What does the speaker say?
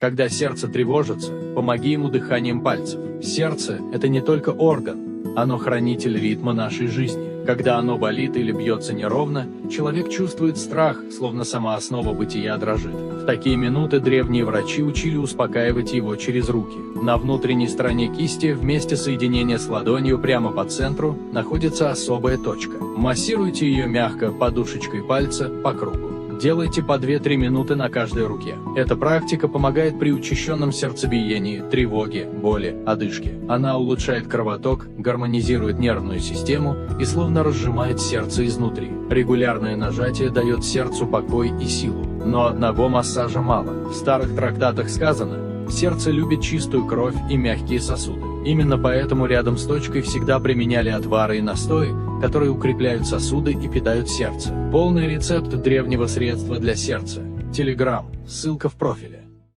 Когда сердце тревожится, помоги ему дыханием пальцев. Сердце – это не только орган, оно хранитель ритма нашей жизни. Когда оно болит или бьется неровно, человек чувствует страх, словно сама основа бытия дрожит. В такие минуты древние врачи учили успокаивать его через руки. На внутренней стороне кисти, в месте соединения с ладонью прямо по центру, находится особая точка. Массируйте ее мягко подушечкой пальца по кругу. Делайте по 2-3 минуты на каждой руке. Эта практика помогает при учащенном сердцебиении, тревоге, боли, одышке. Она улучшает кровоток, гармонизирует нервную систему и словно разжимает сердце изнутри. Регулярное нажатие дает сердцу покой и силу. Но одного массажа мало. В старых трактатах сказано: сердце любит чистую кровь и мягкие сосуды. Именно поэтому рядом с точкой всегда применяли отвары и настои, которые укрепляют сосуды и питают сердце. Полный рецепт древнего средства для сердца. Telegram, ссылка в профиле.